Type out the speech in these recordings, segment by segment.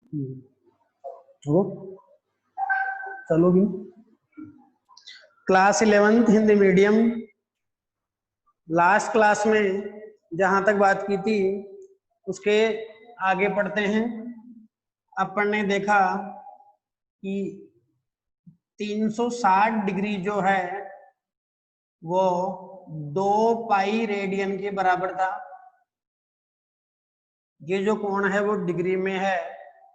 चलो चलोगी। Class 11th Hindi medium, last class में जहां तक बात की थी उसके आगे पढ़ते हैं। अपन ने देखा कि 360 डिग्री जो है वो 2 पाई रेडियन के बराबर था। ये जो कोण है वो डिग्री में है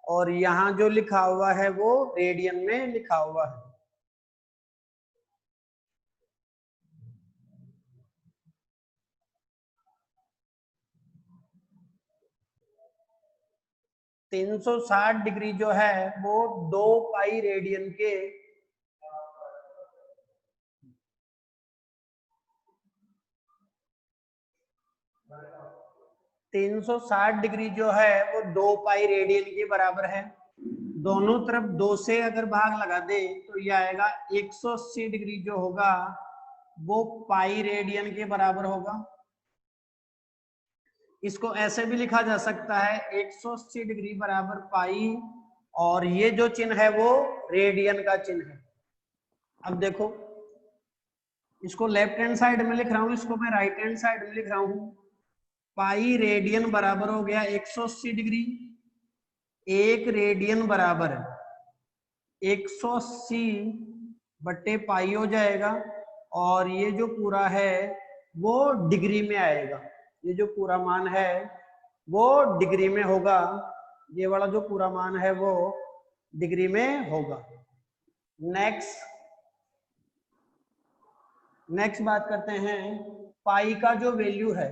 और यहाँ जो लिखा हुआ है वो रेडियन में लिखा हुआ है। तीन सौ 360 डिग्री जो है वो 2 पाई रेडियन के 360 डिग्री जो है वो 2 पाई रेडियन के बराबर है। दोनों तरफ 2 से अगर भाग लगा दे तो ये आएगा 180 डिग्री जो होगा वो पाई रेडियन के बराबर होगा। इसको ऐसे भी लिखा जा सकता है 180 डिग्री बराबर पाई, और ये जो चिन्ह है वो रेडियन का चिन्ह है। अब देखो, इसको लेफ्ट हैंड साइड में लिख रहा हूं, इसको मैं राइट हैंड साइड में लिख रहा हूं। पाई रेडियन बराबर हो गया 180 डिग्री, एक रेडियन बराबर 180 बट्टे पाई हो जाएगा, और ये जो पूरा है वो डिग्री में आएगा। ये जो पूरा मान है वो डिग्री में होगा, ये वाला जो पूरा मान है वो डिग्री में होगा। नेक्स्ट बात करते हैं पाई का जो वैल्यू है।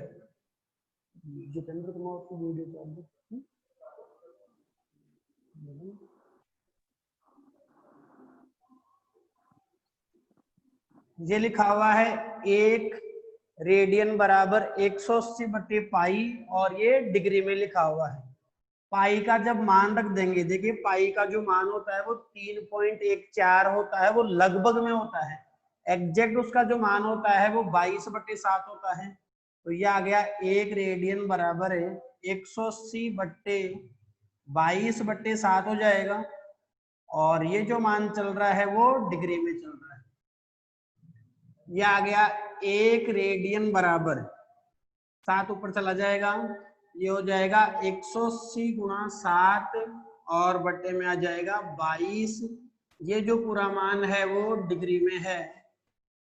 जितेंद्र कुमार की वीडियो ये लिखा हुआ है 1 रेडियन बराबर 180 बटे पाई, और ये डिग्री में लिखा हुआ है। पाई का जब मान रख देंगे, देखिए पाई का जो मान होता है वो 3.14 होता है, वो लगभग में होता है। एग्जैक्ट उसका जो मान होता है वो 22/7 होता है। तो ये आ गया 1 रेडियन बराबर 180 बट्टे 22/7 हो जाएगा, और ये जो मान चल रहा है वो डिग्री में चल रहा है। ये आ गया 1 रेडियन बराबर 7 ऊपर चला जाएगा, ये हो जाएगा 180 गुणा 7 और बट्टे में आ जाएगा 22। ये जो पूरा मान है वो डिग्री में है।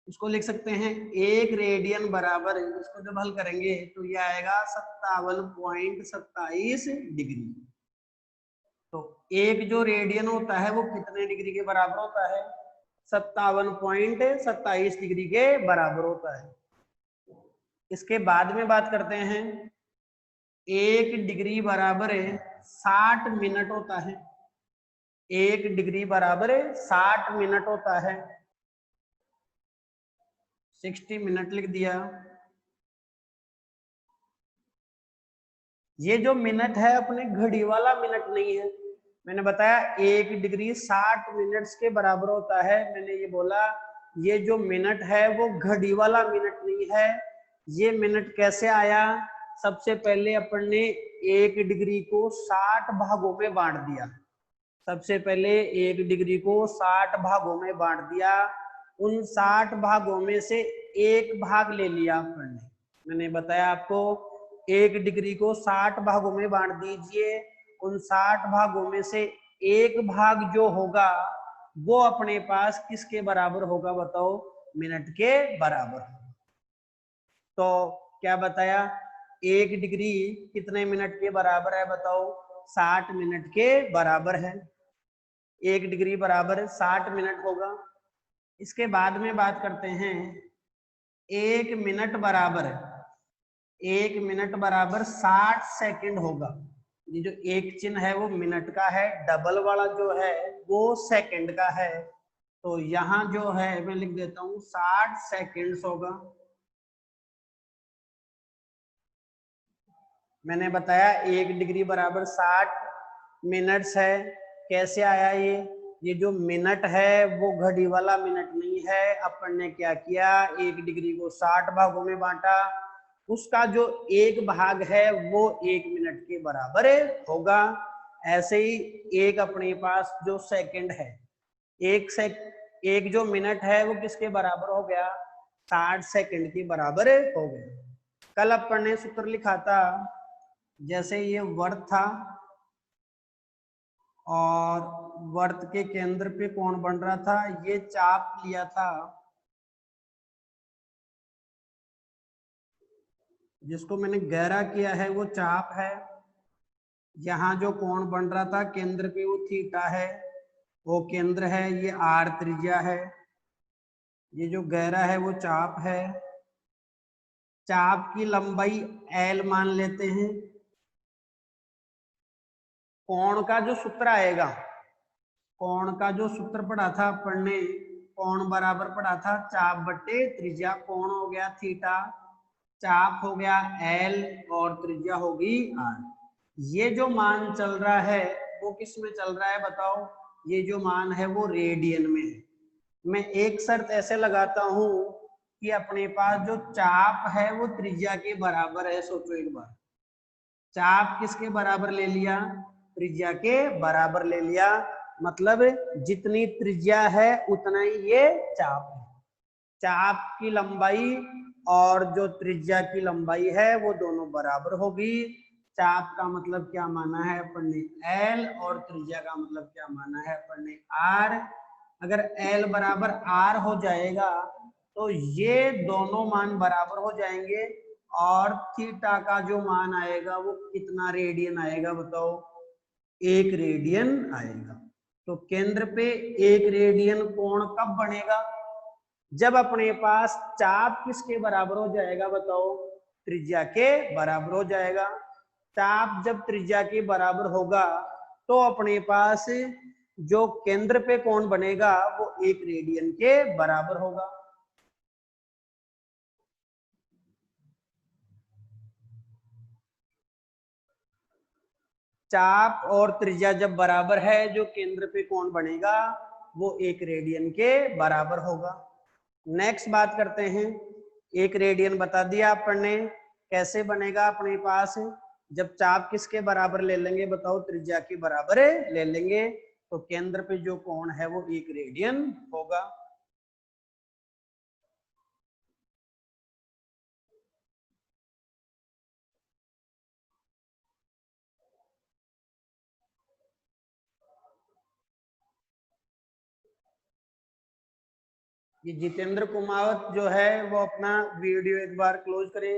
इसको लिख सकते हैं 1 रेडियन बराबर, इसको जब हल करेंगे तो ये आएगा 57.27 डिग्री। तो एक जो रेडियन होता है वो कितने डिग्री के बराबर होता है? 57.27 डिग्री के बराबर होता है। इसके बाद में बात करते हैं, 1 डिग्री बराबर 60 मिनट होता है। 1 डिग्री बराबर 60 मिनट होता है, 60 मिनट लिख दिया। ये जो मिनट है अपने घड़ी वाला मिनट नहीं है। मैंने बताया 1 डिग्री 60 मिनट्स के बराबर होता है। मैंने ये बोला ये जो मिनट है वो घड़ी वाला मिनट नहीं है। ये मिनट कैसे आया? सबसे पहले अपन ने 1 डिग्री को 60 भागों में बांट दिया। सबसे पहले 1 डिग्री को 60 भागों में बांट दिया। उन 60 भागों में से एक भाग ले लिया अपन ने। मैंने बताया आपको 1 डिग्री को 60 भागों में बांट दीजिए। उन 60 भागों में से एक भाग जो होगा वो अपने पास किसके बराबर होगा? बताओ, मिनट के बराबर। तो क्या बताया? 1 डिग्री कितने मिनट के बराबर है? बताओ, 60 मिनट के बराबर है। 1 डिग्री बराबर 60 मिनट होगा। इसके बाद में बात करते हैं 1 मिनट बराबर 60 सेकंड होगा। ये जो एक चिन्ह है वो मिनट का है, डबल वाला जो है वो सेकंड का है। तो यहां जो है मैं लिख देता हूं 60 सेकंड्स होगा। मैंने बताया 1 डिग्री बराबर 60 मिनट्स है। कैसे आया ये जो मिनट है वो घड़ी वाला मिनट नहीं है। अपन ने क्या किया? 1 डिग्री को 60 भागों में बांटा, उसका जो एक भाग है वो 1 मिनट के बराबर होगा। ऐसे ही एक अपने पास जो सेकंड है, एक जो मिनट है वो किसके बराबर हो गया, 60 सेकंड के बराबर हो गया। कल अपन ने सूत्र लिखा था, जैसे ये वर्त था और वर्त के केंद्र पे कोण बन रहा था, ये चाप लिया था जिसको मैंने गहरा किया है वो चाप है। यहाँ जो कोण बन रहा था केंद्र पे वो थीटा है, वो केंद्र है, ये आर त्रिज्या है, ये जो गहरा है वो चाप है। चाप की लंबाई एल मान लेते हैं। कोण का जो सूत्र आएगा, कोण का जो सूत्र पढ़ा था अपन ने, कोण बराबर पढ़ा था चाप बट्टे त्रिज्या। कोण हो गया थीटा, चाप हो गया एल और त्रिज्या होगी आर। ये जो मान चल रहा है वो किस में चल रहा है बताओ, ये जो मान है वो रेडियन में है। मैं एक शर्त ऐसे लगाता हूं कि अपने पास जो चाप है वो त्रिज्या के बराबर है। सोचो एक बार, चाप किसके बराबर ले लिया, त्रिज्या के बराबर ले लिया, मतलब जितनी त्रिज्या है उतना ही ये चाप है। चाप की लंबाई और जो त्रिज्या की लंबाई है वो दोनों बराबर होगी। चाप का मतलब क्या माना है अपन ने, एल, और त्रिज्या का मतलब क्या माना है अपन ने, आर। अगर एल बराबर आर हो जाएगा तो ये दोनों मान बराबर हो जाएंगे, और थीटा का जो मान आएगा वो कितना रेडियन आएगा बताओ, 1 रेडियन आएगा। तो केंद्र पे 1 रेडियन कोण कब बनेगा, जब अपने पास चाप किसके बराबर हो जाएगा बताओ, त्रिज्या के बराबर हो जाएगा। चाप जब त्रिज्या के बराबर होगा तो अपने पास जो केंद्र पे कोण बनेगा वो 1 रेडियन के बराबर होगा। चाप और त्रिज्या जब बराबर है, जो केंद्र पे कोण बनेगा वो 1 रेडियन के बराबर होगा। नेक्स्ट बात करते हैं, 1 रेडियन बता दिया अपन ने, कैसे बनेगा अपने पास, जब चाप किसके बराबर ले लेंगे बताओ, त्रिज्या के बराबर ले लेंगे, तो केंद्र पे जो कोण है वो 1 रेडियन होगा। ये जितेंद्र कुमावत जो है वो अपना वीडियो एक बार क्लोज करे।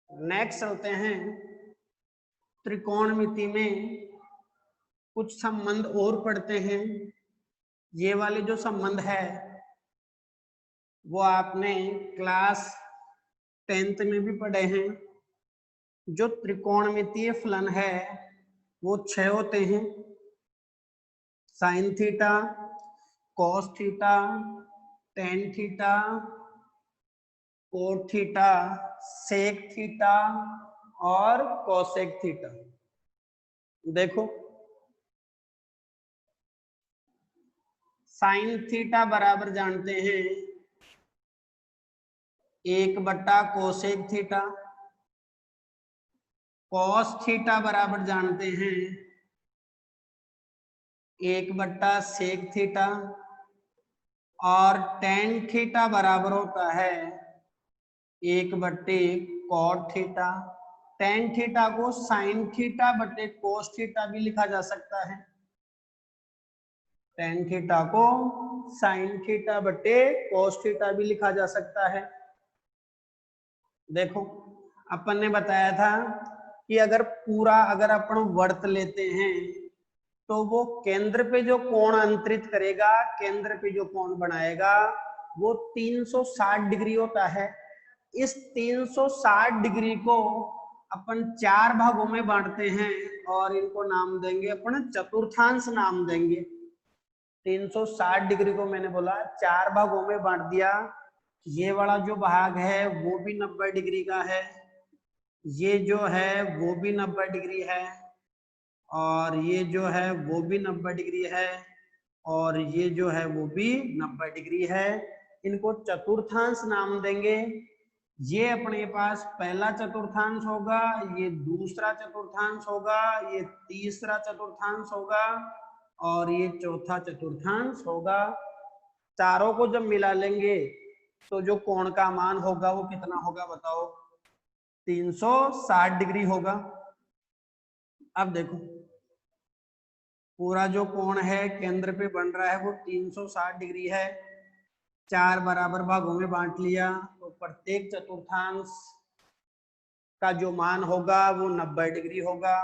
नेक्स्ट चलते हैं, त्रिकोणमिति में कुछ संबंध और पढ़ते हैं। ये वाले जो संबंध है वो आपने क्लास 10th में भी पढ़े हैं। जो त्रिकोणमितीय फलन है वो 6 होते हैं, sine theta, cos theta, tan theta, cot theta, sec theta और कोसेक थीटा। देखो, साइन थीटा बराबर जानते हैं 1/, कोसेक थीटा। कॉस थीटा बराबर जानते हैं 1/, सेक थीटा। और टेन थीटा बराबर होता है 1/, कॉट थीटा। टेन थीटा को साइन थीटा बटे कोस थीटा भी लिखा जा सकता है। टेन थीटा को साइन थीटा बटे कोस थीटा भी लिखा जा सकता है। देखो, अपन ने बताया था कि अगर अपन वर्त लेते हैं तो वो केंद्र पे जो कोण अंतरित करेगा, केंद्र पे जो कोण बनाएगा वो 360 डिग्री होता है। इस 360 डिग्री को अपन 4 भागों में बांटते हैं और इनको नाम देंगे अपन चतुर्थांश नाम देंगे। 360 डिग्री को मैंने बोला 4 भागों में बांट दिया। ये वाला जो भाग है वो भी 90 डिग्री का है, ये जो है वो भी 90 डिग्री है, और ये जो है वो भी 90 डिग्री है, और ये जो है वो भी 90 डिग्री है। इनको चतुर्थांश नाम देंगे। ये अपने पास पहला चतुर्थांश होगा, ये दूसरा चतुर्थांश होगा, ये तीसरा चतुर्थांश होगा और ये चौथा चतुर्थांश होगा। चारों को जब मिला लेंगे तो जो कोण का मान होगा वो कितना होगा बताओ? 360 डिग्री होगा। अब देखो पूरा जो कोण है केंद्र पे बन रहा है वो 360 डिग्री है। 4 बराबर भागों में बांट लिया तो प्रत्येक चतुर्थांश का जो मान होगा वो 90 डिग्री होगा।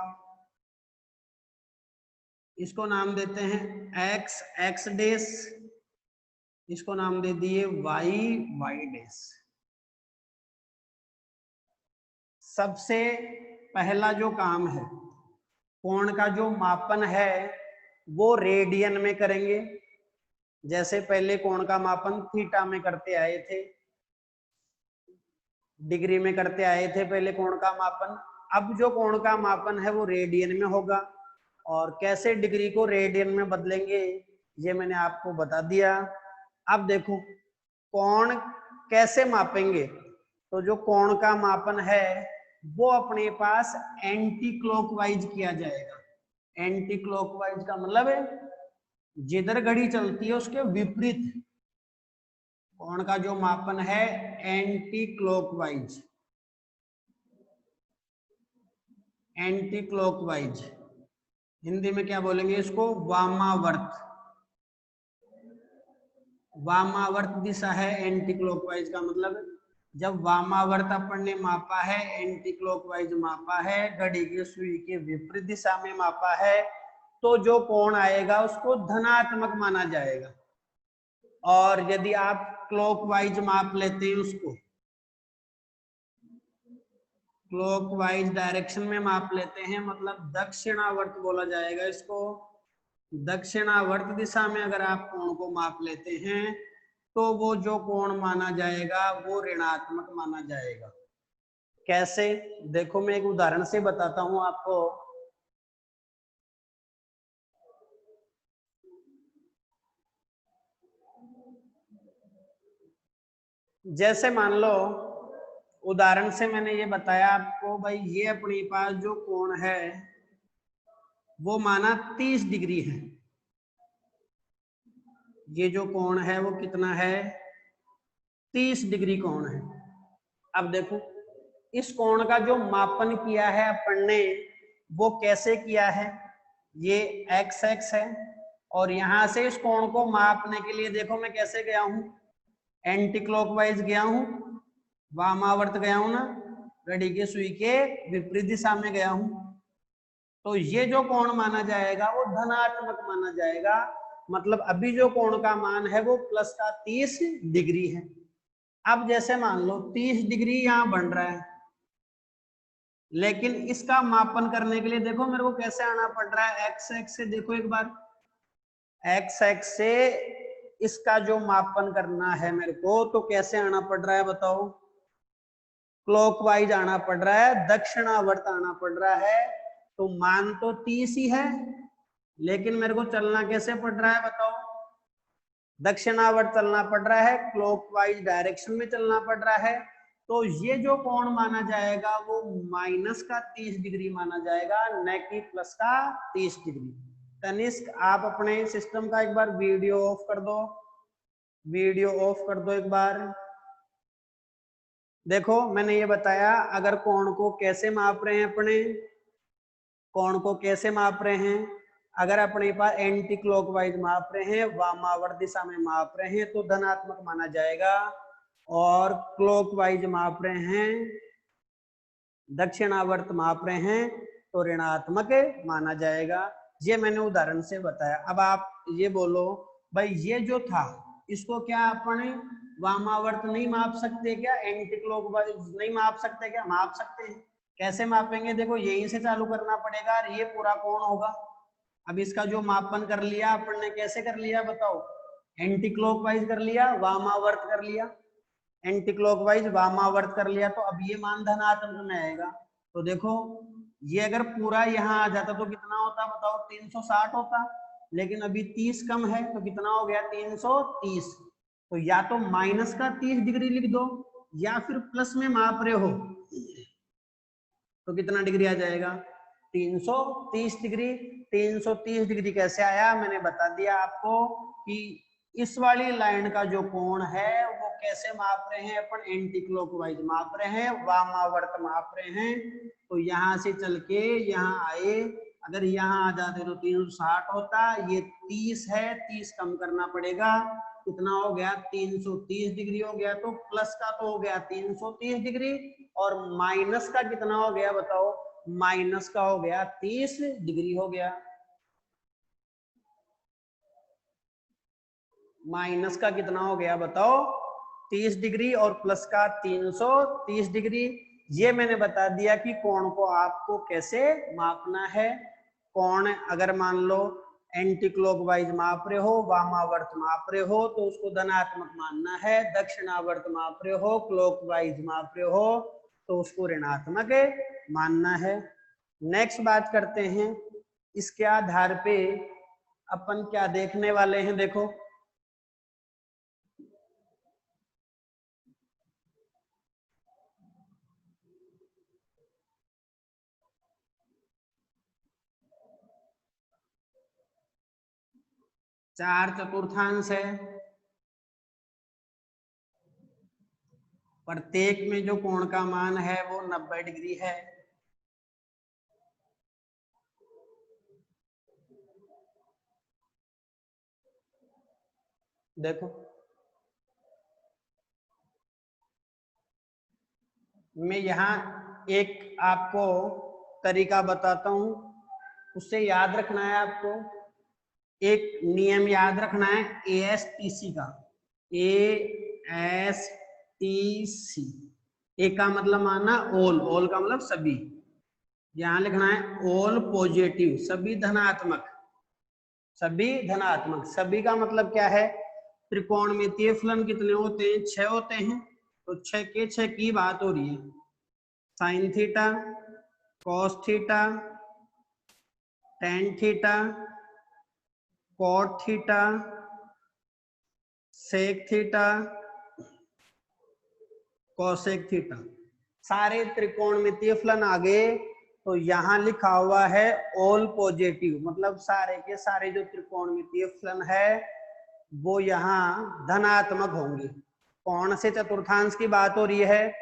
इसको नाम देते हैं x x डेश, इसको नाम दे दिए y y डेश। सबसे पहला जो काम है कोण का जो मापन है वो रेडियन में करेंगे। जैसे पहले कोण का मापन थीटा में करते आए थे, डिग्री में करते आए थे पहले कोण का मापन। अब जो कोण का मापन है वो रेडियन में होगा। और कैसे डिग्री को रेडियन में बदलेंगे ये मैंने आपको बता दिया। अब देखो कोण कैसे मापेंगे, तो जो कोण का मापन है वो अपने पास एंटी क्लॉकवाइज किया जाएगा। एंटी क्लॉकवाइज का मतलब है जिधर घड़ी चलती है उसके विपरीत कोण का जो मापन है anti clockwise. Anti clockwise Hindi में क्या बोलेंगे इसको? वामावर्त। वामावर्त दिशा है एंटी क्लॉकवाइज का मतलब। जब वामावर्त अपन ने मापा है, एंटी क्लॉकवाइज मापा है, घड़ी की सुई के विपरीत दिशा में मापा है, तो जो कोण आएगा उसको धनात्मक माना जाएगा। और यदि आप क्लॉकवाइज माप लेते हैं उसको, क्लॉकवाइज डायरेक्शन में माप लेते हैं मतलब दक्षिणावर्त बोला जाएगा इसको। दक्षिणावर्त दिशा में अगर आप कोण को माप लेते हैं तो वो जो कोण माना जाएगा वो ऋणात्मक माना जाएगा। कैसे? देखो मैं एक उदाहरण से बताता हूं आपको। जैसे मान लो उदाहरण से मैंने ये बताया आपको भाई ये अपने पास जो कोण है वो माना 30 डिग्री है। ये जो कोण है वो कितना है? 30 डिग्री कोण है। अब देखो इस कोण का जो मापन किया है अपन ने वो कैसे किया है? ये x x है और यहां से इस कोण को मापने के लिए देखो मैं कैसे गया हूं? एंटी क्लॉकवाइज गया हूं, वामावर्त गया हूं ना, घड़ी की सुई के विपरीत दिशा में गया हूं। तो ये जो कोण माना जाएगा वो धनात्मक माना जाएगा। मतलब अभी जो कोण का मान है वो प्लस का 30 डिग्री है। अब जैसे मान लो 30 डिग्री यहां बन रहा है, लेकिन इसका मापन करने के लिए देखो मेरे को कैसे आना पड़ रहा है? एक्स एक्स से देखो एक बार, एक्स एक्स से इसका जो मापन करना है मेरे को तो कैसे आना पड़ रहा है बताओ? क्लॉकवाइज आना पड़ रहा है, दक्षिणावर्त आना पड़ रहा है। तो मान तो 30 ही है लेकिन मेरे को चलना कैसे पड़ रहा है बताओ? दक्षिणावर्त चलना पड़ रहा है, क्लॉकवाइज डायरेक्शन में चलना पड़ रहा है। तो ये जो कोण माना जाएगा वो माइनस का 30 डिग्री माना जाएगा, न कि प्लस का 30 डिग्री। तनिष्क आप अपने सिस्टम का एक बार वीडियो ऑफ कर दो, वीडियो ऑफ कर दो एक बार। देखो मैंने ये बताया अगर कोण को कैसे माप रहे हैं अपने, कोण को कैसे माप रहे हैं? अगर अपने पास एंटी क्लॉकवाइज माप रहे हैं, वामावर्त दिशा में माप रहे हैं तो धनात्मक माना जाएगा, और क्लॉकवाइज माप रहे हैं, दक्षिणावर्त माप रहे हैं तो ऋणात्मक माना जाएगा। ये मैंने उदाहरण से बताया। अब आप ये बोलो भाई ये जो था इसको क्या अपने वामावर्त नहीं माप सकते क्या? एंटी क्लॉकवाइज नहीं माप सकते क्या? माप सकते हैं। कैसे मापेंगे? देखो यहीं से चालू करना पड़ेगा और ये पूरा कोण होगा। अब इसका जो मापन कर लिया अपन ने, कैसे कर लिया बताओ? एंटी क्लॉकवाइज कर लिया, वामावर्त कर लिया, एंटी क्लॉकवाइज वामावर्त कर लिया, तो अब ये मान धनात्मक में आएगा। तो देखो ये अगर पूरा यहाँ आ जाता तो कितना होता बताओ? 360 होता, लेकिन अभी 30 कम है तो कितना हो गया? 330। तो या तो माइनस का 30 डिग्री लिख दो या फिर प्लस में माप रहे हो तो कितना डिग्री आ जाएगा 330 डिग्री। 330 डिग्री कैसे आया मैंने बता दिया आपको कि इस वाली लाइन का जो कोण है वो कैसे माप रहे हैं अपन एंटी क्लॉकवाइज माप रहे हैं वामावर्त माप रहे हैं। तो यहाँ से चल के यहाँ आए अगर यहाँ आ जाते तो 360 होता ये 30 है 30 कम करना पड़ेगा कितना हो गया 330 डिग्री हो गया। तो प्लस का तो हो गया 330 डिग्री और माइनस का कितना हो गया बताओ माइनस का हो गया 30 डिग्री हो गया। माइनस का कितना हो गया बताओ 30 डिग्री और प्लस का 330 डिग्री। ये मैंने बता दिया कि कोण को आपको कैसे मापना है। कोण अगर मान लो एंटी क्लॉकवाइज माप रहे हो वामावर्त माप रहे हो तो उसको धनात्मक मानना है। दक्षिणावर्त माप रहे हो क्लॉकवाइज माप रहे हो तो उसको ऋणात्मक मानना है। नेक्स्ट बात करते हैं इसके आधार पे अपन क्या देखने वाले हैं देखो चार चतुर्थांश है प्रत्येक में जो कोण का मान है वो 90 डिग्री है। देखो मैं यहाँ एक आपको तरीका बताता हूं उससे याद रखना है आपको। एक नियम याद रखना है ASTC का ASTC ए का मतलब माना ऑल का मतलब सभी। यहाँ लिखना है ऑल पॉजिटिव सभी धनात्मक सभी का मतलब क्या है त्रिकोणमितीय फलन कितने होते हैं 6 होते हैं तो 6 के 6 की बात हो रही है। Sine theta cos theta tan theta cot theta sec theta cosec theta सारे त्रिकोणमितीय फलन आ गए। तो यहाँ लिखा हुआ है ऑल पॉजिटिव मतलब सारे के सारे जो त्रिकोणमितीय फलन है वो यहाँ धनात्मक होंगे। कौन से चतुर्थांश की बात हो रही है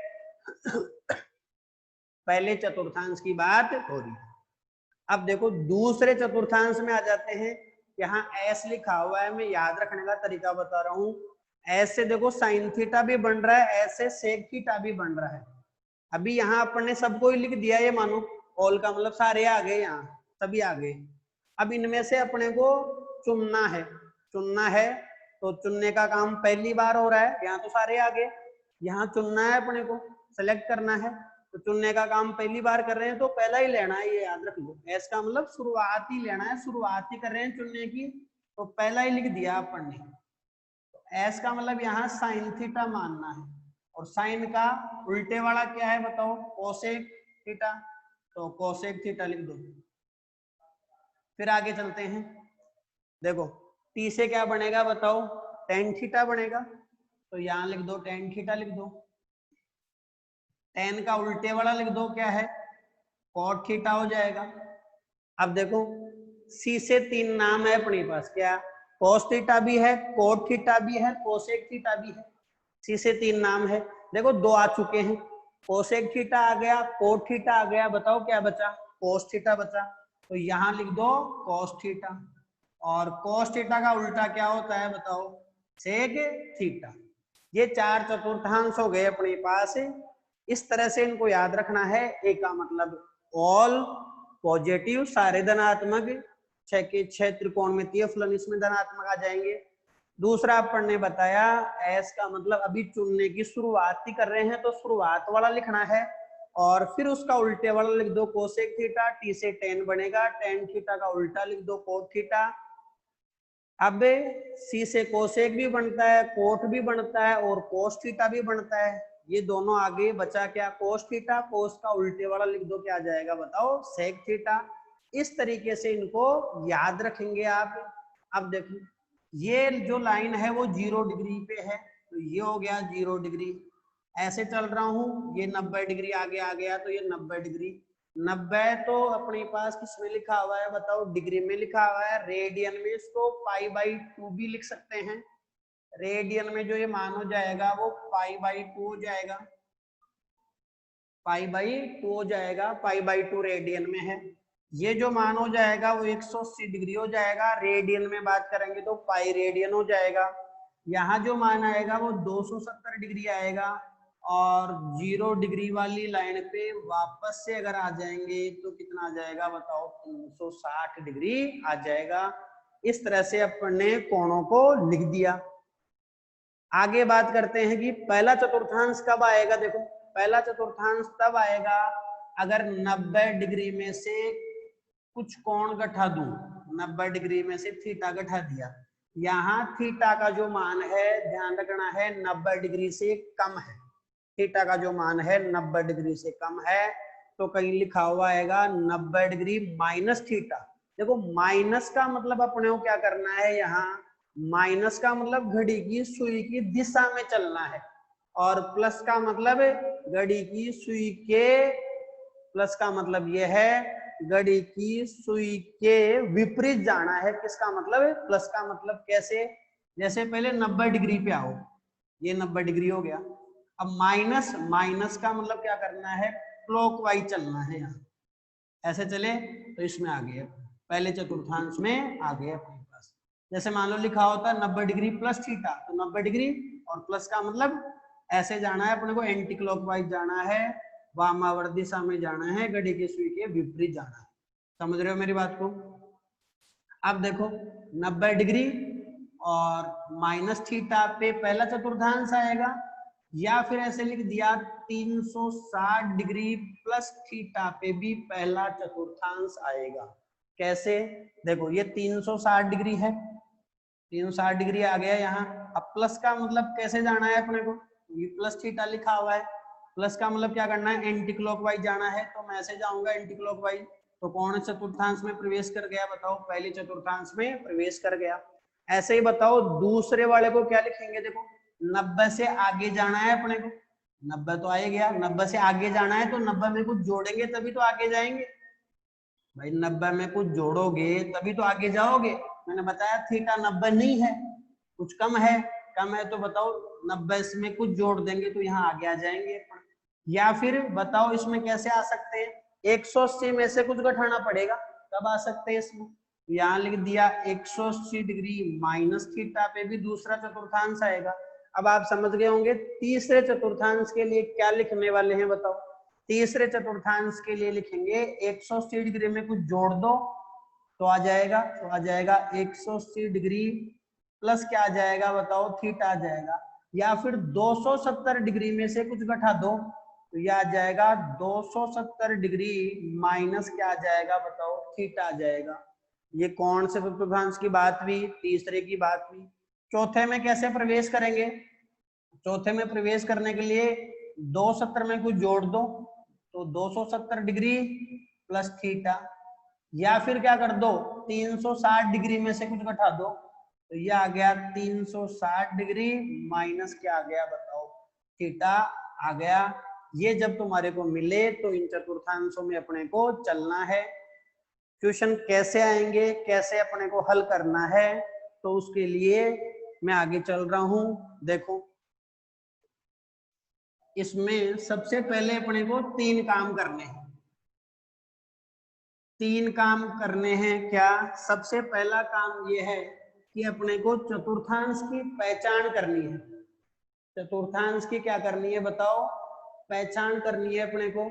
पहले चतुर्थांश की बात हो रही है। अब देखो दूसरे चतुर्थांश में आ जाते हैं। यहाँ एस लिखा हुआ है मैं याद रखने का तरीका बता रहा हूँ। एस से देखो साइन थीटा भी बन रहा है एस से सेक थीटा भी बन रहा है। अभी यहाँ अपन ने सबको ही लिख दिया ये मानो ऑल का मतलब सारे आ गए यहाँ सभी आ गए। अब इनमें से अपने को चुनना है तो चुनने का काम पहली बार हो रहा है। यहाँ तो सारे आ गए यहाँ चुनना है अपने को सेलेक्ट करना है तो चुनने का काम पहली बार कर रहे हैं तो पहला ही लेना है ये याद रख लो। एस का मतलब शुरुआत ही लेना है शुरुआत ही कर रहे हैं चुनने की तो पहला ही लिख दिया अपन ने। तो एस का मतलब यहाँ साइन थीटा मानना है और साइन का उल्टे वाला क्या है बताओ कोसेक थीटा तो कोसेक थीटा लिख दो। फिर आगे चलते हैं देखो टी से क्या बनेगा बताओ टेन थीटा बनेगा तो यहाँ लिख दो टेन थीटा लिख दो। टेन का उल्टे वाला लिख दो क्या है कॉट थीटा हो जाएगा। अब देखो सी से 3 नाम है अपने पास क्या कोस थीटा भी है कोट थीटा भी है कोसेक थीटा भी है। सी से 3 नाम है देखो 2 आ चुके हैं कोसेक थीटा आ गया कोट थीटा आ गया बताओ क्या बचा कोस थीटा बचा। तो यहाँ लिख दो कोस थीटा और कोस थीटा का उल्टा क्या होता है बताओ सेक थीटा। ये 4 चतुर्थांश हो गए अपने पास। इस तरह से इनको याद रखना है। ए का मतलब ऑल पॉजिटिव सारे धनात्मक 6 के 6 त्रिकोणमितीय फलन इसमें धनात्मक आ जाएंगे। दूसरा अपन ने बताया एस का मतलब अभी चुनने की शुरुआत ही कर रहे हैं तो शुरुआत वाला लिखना है और फिर उसका उल्टे वाला लिख दो कोसेक थीटा टी से टेन बनेगा टेन थीटा का उल्टा लिख दो कोट थीटा। अब सी से कोसेक भी बनता है कोट भी बनता है और कोस थीटा भी बनता है। ये दोनों आगे बचा क्या कोस थीटा कोस का उल्टे वाला लिख दो क्या आ जाएगा बताओ सेक थीटा। इस तरीके से इनको याद रखेंगे आप। अब देखो ये जो लाइन है वो 0 डिग्री पे है, तो ये हो गया 0 डिग्री। ऐसे चल रहा हूं, ये 90 डिग्री आगे आ गया, तो ये 90 डिग्री। 90 तो अपने पास किसमें लिखा हुआ है बताओ, डिग्री में लिखा हुआ है। रेडियन में इसको π/2 भी लिख सकते हैं। रेडियन में जो ये मान हो जाएगा वो π/2 हो जाएगा, π/2 हो जाएगा, π/2 रेडियन में है। ये जो मान हो जाएगा वो 180 डिग्री हो जाएगा। रेडियन में बात करेंगे तो पाई रेडियन हो जाएगा। यहाँ जो मान आएगा वो 270 डिग्री आएगा, और 0 डिग्री वाली लाइन पे वापस से अगर आ जाएंगे तो कितना आ जाएगा बताओ, 360 डिग्री आ जाएगा। इस तरह से अपन ने कोणों को लिख दिया। आगे बात करते हैं कि पहला चतुर्थांश कब आएगा। देखो पहला चतुर्थांश तब आएगा अगर 90 डिग्री में से कुछ कोण घटा दूं, 90 डिग्री में से थीटा घटा दिया। यहाँ थीटा का जो मान है ध्यान रखना है 90 डिग्री से कम है। थीटा का जो मान है 90 डिग्री से कम है, तो कहीं लिखा हुआ आएगा 90 डिग्री माइनस थीटा। देखो माइनस का मतलब अपने को क्या करना है, यहाँ माइनस का मतलब घड़ी की सुई की दिशा में चलना है, और प्लस का मतलब घड़ी की सुई के, प्लस का मतलब यह है घड़ी की सुई के विपरीत जाना है। किसका मतलब है, प्लस का मतलब कैसे, जैसे पहले 90 डिग्री पे आओ, ये 90 डिग्री हो गया। अब माइनस, माइनस का मतलब क्या करना है, क्लॉकवाइज चलना है। यहाँ ऐसे चले तो इसमें आ गए, पहले चतुर्थांश में आ गए अपने पास। जैसे मान लो लिखा होता है 90 डिग्री प्लस थीटा, तो 90 डिग्री और प्लस का मतलब ऐसे जाना है अपने को, एंटी क्लॉकवाइज जाना है, वामावर्त दिशा में जाना है, घड़ी की सुई के विपरीत जाना है। समझ रहे हो मेरी बात को। अब देखो 90 डिग्री और माइनस थीटा पे पहला चतुर्थांश आएगा, या फिर ऐसे लिख दिया 360 डिग्री प्लस थीटा पे भी पहला चतुर्थांश आएगा। कैसे, देखो ये 360 डिग्री है, 360 डिग्री आ गया यहाँ। अब प्लस का मतलब कैसे जाना है अपने को, ये प्लस थीटा लिखा हुआ है, प्लस का मतलब क्या करना है, एंटी क्लॉकवाइज जाना है, तो मैं ऐसे जाऊंगा एंटी क्लॉकवाइज। तो कौन चतुर्थांश में प्रवेश कर गया बताओ, पहले चतुर्थांश में प्रवेश कर गया। ऐसे ही बताओ दूसरे वाले को क्या लिखेंगे, देखो 90 से आगे जाना है अपने को, 90 तो आ गया, 90 से आगे जाना है, तो 90 में कुछ जोड़ेंगे तभी तो आगे जाएंगे भाई, 90 में कुछ जोड़ोगे तभी तो आगे जाओगे। मैंने बताया थीटा 90 नहीं है, कुछ कम है, कम है तो बताओ 90 में कुछ जोड़ देंगे तो यहाँ आगे आ जाएंगे। या फिर बताओ इसमें कैसे आ सकते हैं, 180 में से कुछ घटाना पड़ेगा तब आ सकते हैं इसमें। यहाँ लिख दिया 180 डिग्री माइनस थीटा पे भी दूसरा चतुर्थांश आएगा। अब आप समझ गए होंगे तीसरे चतुर्थांश के लिए क्या लिखने वाले हैं बताओ। तीसरे चतुर्थांश के लिए लिखेंगे 180 डिग्री में कुछ जोड़ दो तो आ जाएगा, तो आ जाएगा 180 डिग्री प्लस क्या आ जाएगा बताओ, थीटा आ जाएगा। या फिर 270 डिग्री में से कुछ घटा दो तो यह आ जाएगा 270 डिग्री माइनस क्या आ जाएगा बताओ, थीटा आ जाएगा। ये कौन से चतुर्थांश की बात हुई, तीसरे की बात हुई। चौथे में कैसे प्रवेश करेंगे, चौथे में प्रवेश करने के लिए 270 में कुछ जोड़ दो तो 270 डिग्री प्लस थीटा, या फिर क्या कर दो 360 डिग्री में से कुछ घटा दो तो ये आ गया 360 डिग्री माइनस क्या आ गया बताओ, थीटा आ गया। ये जब तुम्हारे को मिले तो इन चतुर्थांशों में अपने को चलना है। क्वेश्चन कैसे आएंगे, कैसे अपने को हल करना है, तो उसके लिए मैं आगे चल रहा हूं। देखो इसमें सबसे पहले अपने को 3 काम करने हैं, 3 काम करने हैं। क्या, सबसे पहला काम यह है कि अपने को चतुर्थांश की पहचान करनी है। चतुर्थांश की क्या करनी है बताओ, पहचान करनी है अपने को।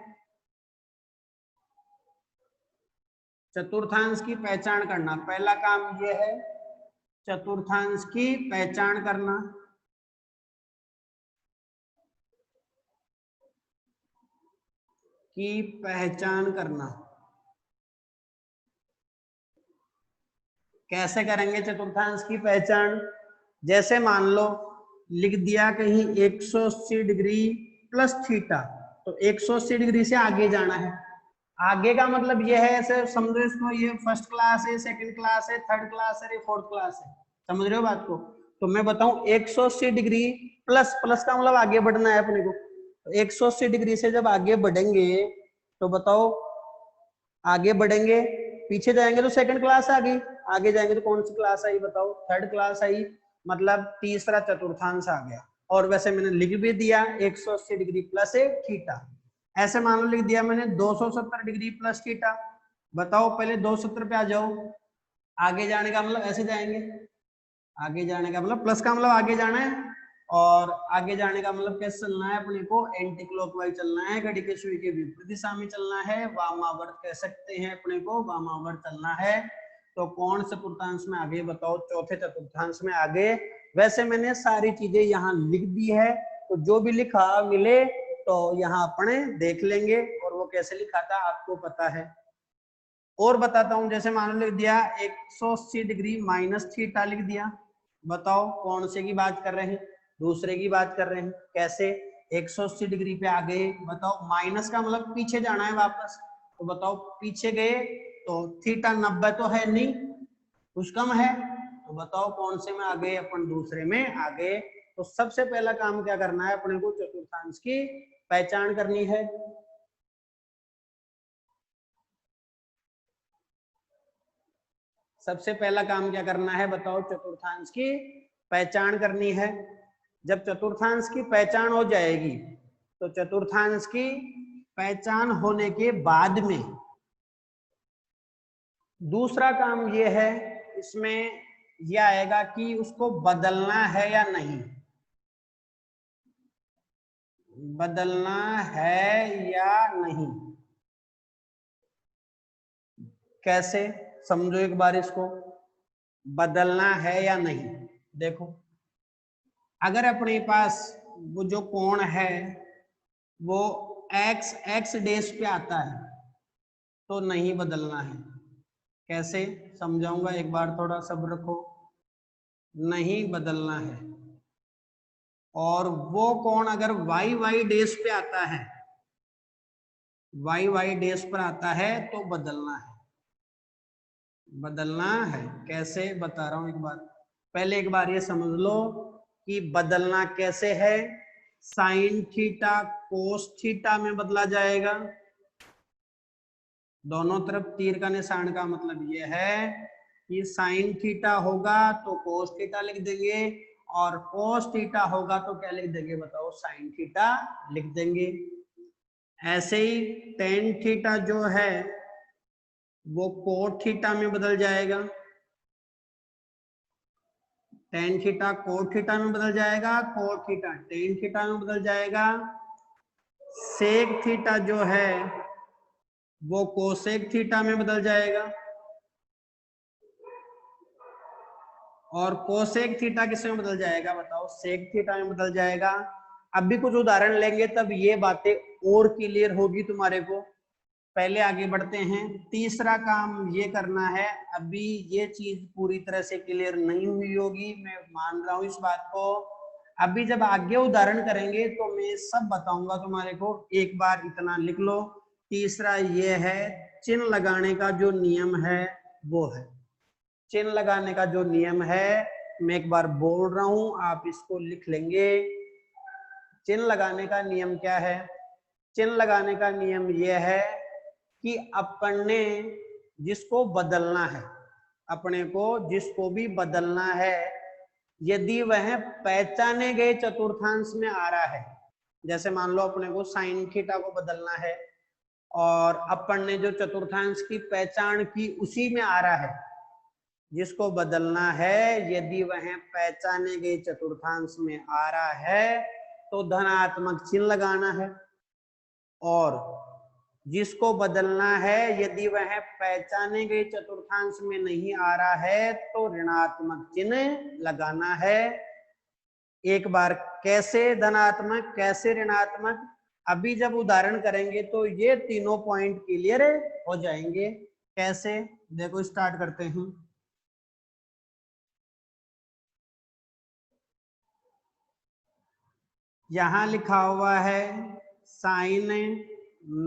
चतुर्थांश की पहचान करना, पहला काम यह है चतुर्थांश की पहचान करना। की पहचान करना कैसे करेंगे चतुर्थांश की पहचान, जैसे मान लो लिख दिया कहीं 180 डिग्री प्लस थीटा, तो 180 डिग्री से आगे जाना है। आगे का मतलब यह है, ऐसे समझो इसको, ये फर्स्ट क्लास है, सेकंड क्लास है, थर्ड क्लास है, फोर्थ क्लास है। समझ रहे हो बात को? तो मैं बताऊं 180 डिग्री प्लस, प्लस का मतलब आगे बढ़ना है अपने को। तो 180 डिग्री से जब आगे बढ़ेंगे तो बताओ, आगे बढ़ेंगे, पीछे जाएंगे तो सेकंड क्लास आ गई, आगे जाएंगे तो कौन सी क्लास आई बताओ? थर्ड क्लास आई, मतलब तीसरा चतुर्थांश आ गया। और वैसे मैंने लिख भी दिया 180 डिग्री प्लस थीटा। ऐसे मान लो लिख दिया मैंने 270 डिग्री प्लस थीटा। बताओ पहले 270 पे आ जाओ। आगे जाने का मतलब ऐसे जाएंगे, आगे जाने का मतलब प्लस का मतलब आगे जाना है, और आगे जाने का मतलब कैसे चलना है अपने को? एंटी क्लॉकवाइज चलना है, घड़ी के सुई के विपरीत दिशा में चलना है, वामावर्त कह सकते हैं अपने को, वामावर्त चलना है। तो कौन चतुर्थांश में आगे बताओ? चौथे चतुर्थांश में आगे। वैसे मैंने सारी चीजें यहाँ लिख दी है, तो जो भी लिखा मिले तो यहाँ अपने देख लेंगे, और वो कैसे लिखा था आपको पता है। और बताता हूं, जैसे मान लो लिख दिया 180 डिग्री माइनस थीटा लिख दिया। बताओ कौन से की बात कर रहे हैं? दूसरे की बात कर रहे हैं। कैसे? 180 डिग्री पे आ गए, बताओ माइनस का मतलब पीछे जाना है वापस। तो बताओ पीछे गए तो थीटा 90 तो है नहीं, कुछ कम है। तो बताओ कौन से में आ गए अपन? दूसरे में आ गए। तो सबसे पहला काम क्या करना है अपने को? चतुर्थांश की पहचान करनी है। सबसे पहला काम क्या करना है बताओ? चतुर्थांश की पहचान करनी है। जब चतुर्थांश की पहचान हो जाएगी तो चतुर्थांश की पहचान होने के बाद में दूसरा काम ये है, इसमें यह आएगा कि उसको बदलना है या नहीं, बदलना है या नहीं। कैसे? समझो एक बार इसको, बदलना है या नहीं। देखो, अगर अपने पास वो जो कोण है वो x x डेश पे आता है तो नहीं बदलना है। कैसे? समझाऊंगा, एक बार थोड़ा सब्र रखो। नहीं बदलना है। और वो कोण अगर y y डेश पे आता है, y y डेश पर आता है तो बदलना है, बदलना है। कैसे? बता रहा हूं एक बार। पहले एक बार ये समझ लो कि बदलना कैसे है। साइन थीटा कोस थीटा में बदला जाएगा। दोनों तरफ तीर का निशान का मतलब यह है कि साइन थीटा होगा तो कोस थीटा लिख देंगे, और कोस थीटा होगा तो क्या लिख देंगे बताओ? साइन थीटा लिख देंगे। ऐसे ही टेन थीटा जो है वो कोट थीटा में बदल जाएगा, टेन थीटा कोट थीटा में बदल जाएगा, कोट थीटा टेन थीटा में बदल जाएगा। सेक थीटा जो है वो कोसेक थीटा में बदल जाएगा, और कोसेक थीटा किसमें बदल जाएगा बताओ? सेक थीटा में बदल जाएगा। अब भी कुछ उदाहरण लेंगे तब ये बातें और क्लियर होगी तुम्हारे को। पहले आगे बढ़ते हैं। तीसरा काम ये करना है, अभी ये चीज पूरी तरह से क्लियर नहीं हुई होगी, मैं मान रहा हूं इस बात को। अभी जब आगे उदाहरण करेंगे तो मैं सब बताऊंगा तुम्हारे को, एक बार इतना लिख लो। तीसरा ये है, चिन्ह लगाने का जो नियम है वो है। चिन्ह लगाने का जो नियम है, मैं एक बार बोल रहा हूं, आप इसको लिख लेंगे। चिन्ह लगाने का नियम क्या है? चिन्ह लगाने का नियम यह है कि अपने जिसको बदलना है, अपने को जिसको भी बदलना है, यदि वह पहचाने गए चतुर्थांश में आ रहा है, जैसे मान लो अपने को साइन थीटा को बदलना है और अपन ने जो चतुर्थांश की पहचान की उसी में आ रहा है, जिसको बदलना है यदि वह पहचाने गए चतुर्थांश में आ रहा है तो धनात्मक चिन्ह लगाना है, और जिसको बदलना है यदि वह पहचाने गए चतुर्थांश में नहीं आ रहा है तो ऋणात्मक चिन्ह लगाना है। एक बार कैसे धनात्मक, कैसे ऋणात्मक, अभी जब उदाहरण करेंगे तो ये तीनों पॉइंट क्लियर हो जाएंगे। कैसे? देखो स्टार्ट करते हैं। यहां लिखा हुआ है साइन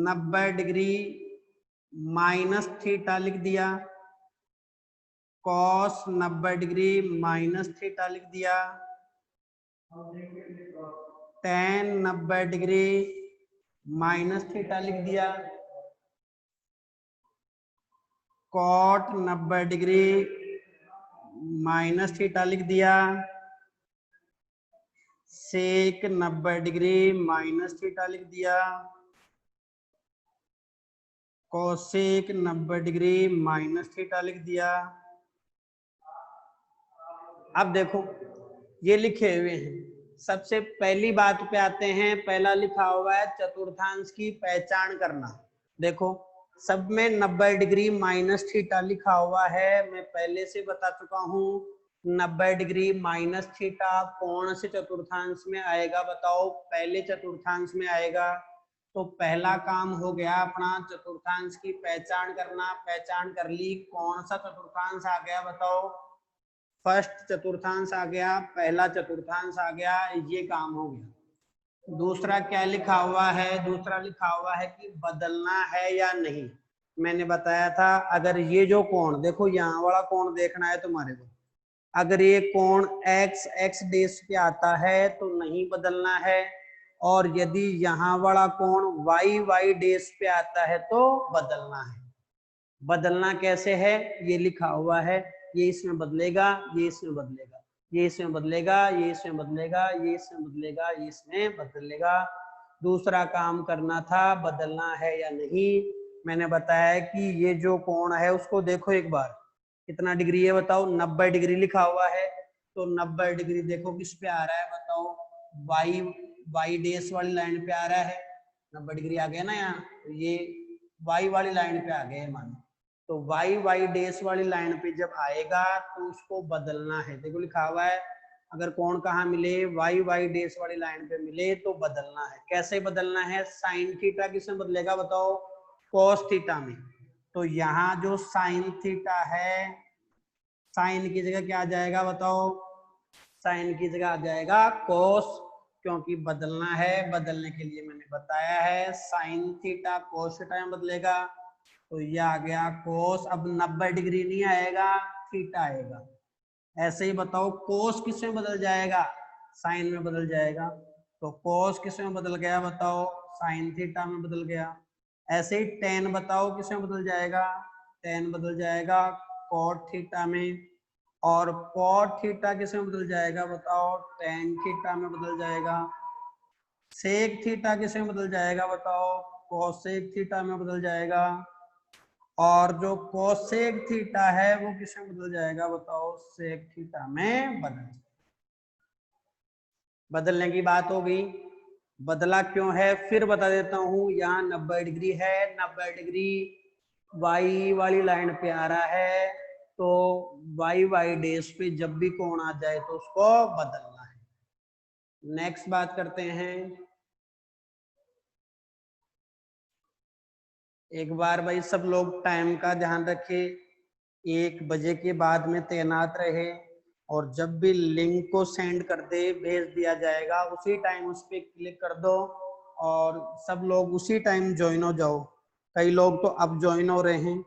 90 डिग्री माइनस थीटा लिख दिया। कॉस 90 डिग्री माइनस थीटा लिख दिया, टेन 90 डिग्री माइनस थीटा लिख दिया, कॉट 90 डिग्री माइनस थीटा लिख दिया, सेक 90 डिग्री माइनस थीटा लिख दिया, कोसेक 90 डिग्री माइनस थीटा लिख दिया। अब देखो ये लिखे हुए हैं। सबसे पहली बात पे आते हैं, पहला लिखा हुआ है चतुर्थांश की पहचान करना। देखो सब में 90 डिग्री माइनस थीटा लिखा हुआ है, मैं पहले से बता चुका हूँ। 90 डिग्री माइनस थीटा कौन से चतुर्थांश में आएगा बताओ? पहले चतुर्थांश में आएगा। तो पहला काम हो गया अपना चतुर्थांश की पहचान करना। पहचान कर ली, कौन सा चतुर्थांश आ गया बताओ? फर्स्ट चतुर्थांश आ गया, पहला चतुर्थांश आ गया, ये काम हो गया। दूसरा क्या लिखा हुआ है? दूसरा लिखा हुआ है कि बदलना है या नहीं। मैंने बताया था अगर ये जो कोण देखो, यहाँ वाला कोण देखना है तुम्हारे को, अगर ये कोण x x डेश पे आता है तो नहीं बदलना है, और यदि यहाँ वाला कोण y y डेश पे आता है तो बदलना है। बदलना कैसे है ये लिखा हुआ है, ये इसमें बदलेगा, ये इसमें बदलेगा, ये इसमें बदलेगा, ये इसमें बदलेगा, ये इसमें बदलेगा, ये इसमें बदलेगा। दूसरा काम करना था बदलना है या नहीं। मैंने बताया कि ये जो कोण है उसको देखो एक बार, कितना डिग्री है बताओ? 90 डिग्री लिखा हुआ है। तो 90 डिग्री देखो किस पे आ रहा है बताओ? वाई डेश वाली लाइन पे आ रहा है। 90 डिग्री आ गया ना यहाँ, तो ये वाई वाली लाइन पे आ गया मानो। तो वाई डेश वाली लाइन पे जब आएगा तो उसको बदलना है। देखो लिखा हुआ है अगर कोण कहाँ मिले, वाई डेश वाली लाइन पे मिले तो बदलना है। कैसे बदलना है? साइन थीटा किसमें बदलेगा बताओ? कॉस थीटा में। तो यहाँ जो साइन थीटा है, साइन की जगह क्या आ जाएगा बताओ? साइन की जगह आ जाएगा कोस, क्योंकि बदलना है। बदलने के लिए मैंने बताया है साइन थीटा कोस थीटा में बदलेगा। तो ये आ गया कोस। अब 90 डिग्री नहीं आएगा, थीटा आएगा। ऐसे ही बताओ कोस किस में बदल जाएगा? साइन में बदल जाएगा। तो कोस किस में बदल गया बताओ? साइन थीटा में बदल गया। ऐसे ही टेन बताओ किस में बदल जाएगा? टेन बदल जाएगा कॉट थीटा में। और कॉट थीटा किस में बदल जाएगा बताओ? टेन थीटा में बदल जाएगा। सेक थीटा किस में बदल जाएगा बताओ? कोसेक थीटा में बदल जाएगा। और जो कोसेक थीटा है वो किस में बदल जाएगा बताओ? सेक थीटा में बदल जाएगा। बदलने की बात हो गई। बदला क्यों है फिर बता देता हूं। यहाँ 90 डिग्री है, 90 डिग्री वाई वाली लाइन पे आ रहा है, तो वाई डेश पे जब भी कोण आ जाए तो उसको बदलना है। नेक्स्ट बात करते हैं। एक बार भाई सब लोग टाइम का ध्यान रखे, 1 बजे के बाद में तैनात रहे, और जब भी लिंक को सेंड कर दे भेज दिया जाएगा, उसी टाइम उस पर क्लिक कर दो और सब लोग उसी टाइम ज्वाइन हो जाओ। कई लोग तो अब ज्वाइन हो रहे हैं।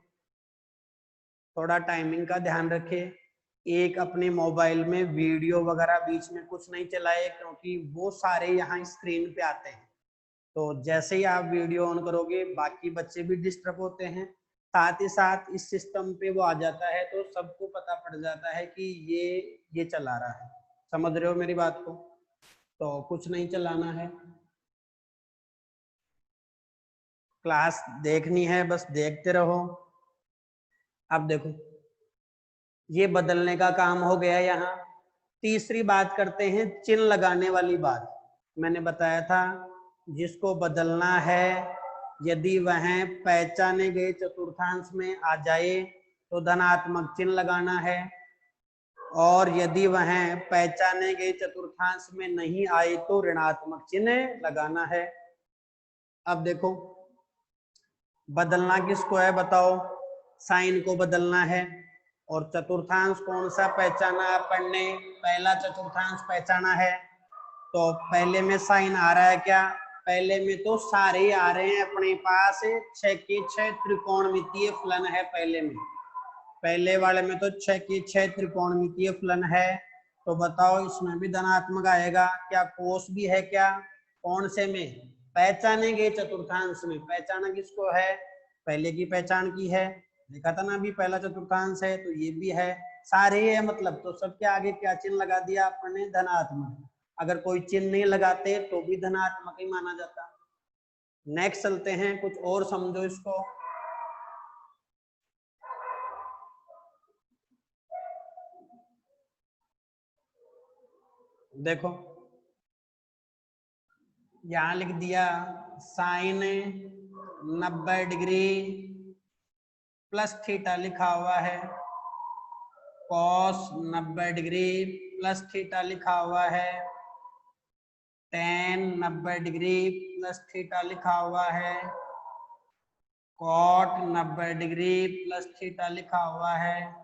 थोड़ा टाइमिंग का ध्यान रखे। एक अपने मोबाइल में वीडियो वगैरह बीच में कुछ नहीं चलाए, क्योंकि वो सारे यहाँ स्क्रीन पे आते हैं। तो जैसे ही आप वीडियो ऑन करोगे बाकी बच्चे भी डिस्टर्ब होते हैं, साथ ही साथ इस सिस्टम पे वो आ जाता है, तो सबको पता पड़ जाता है कि ये चला रहा है। समझ रहे हो मेरी बात को? तो कुछ नहीं चलाना है, क्लास देखनी है, बस देखते रहो। अब देखो ये बदलने का काम हो गया। यहाँ तीसरी बात करते हैं, चिन्ह लगाने वाली बात। मैंने बताया था जिसको बदलना है, यदि वह पहचाने गए चतुर्थांश में आ जाए तो धनात्मक चिन्ह लगाना है, और यदि वह पहचाने गए चतुर्थांश में नहीं आए तो ऋणात्मक चिन्ह लगाना है। अब देखो बदलना किसको है बताओ? साइन को बदलना है। और चतुर्थांश कौन सा पहचाना अपन ने? पहला चतुर्थांश पहचाना है। तो पहले में साइन आ रहा है क्या? पहले में तो सारे ही आ रहे हैं अपने पास। 6 के 6 त्रिकोणमितीय फलन है पहले में। पहले वाले में तो 6 की 6 त्रिकोणमितीय फलन है, तो बताओ इसमें भी धनात्मक आएगा क्या? कोस भी है क्या? कौन से में पहचानेंगे? चतुर्थांश में। पहचाना किसको है? पहले की पहचान की है, लिखा था ना अभी पहला चतुर्थांश है, तो ये भी है, सारे ही है मतलब। तो सबके आगे क्या चिन्ह लगा दिया आपने? धनात्मक। अगर कोई चिन्ह नहीं लगाते तो भी धनात्मक ही माना जाता। नेक्स्ट चलते हैं, कुछ और समझो इसको। देखो यहां लिख दिया साइन 90 डिग्री प्लस थीटा लिखा हुआ है, कॉस 90 डिग्री प्लस थीटा लिखा हुआ है, टेन 90 डिग्री प्लस थीटा लिखा हुआ है, कॉट 90 डिग्री प्लस थीटा लिखा हुआ है,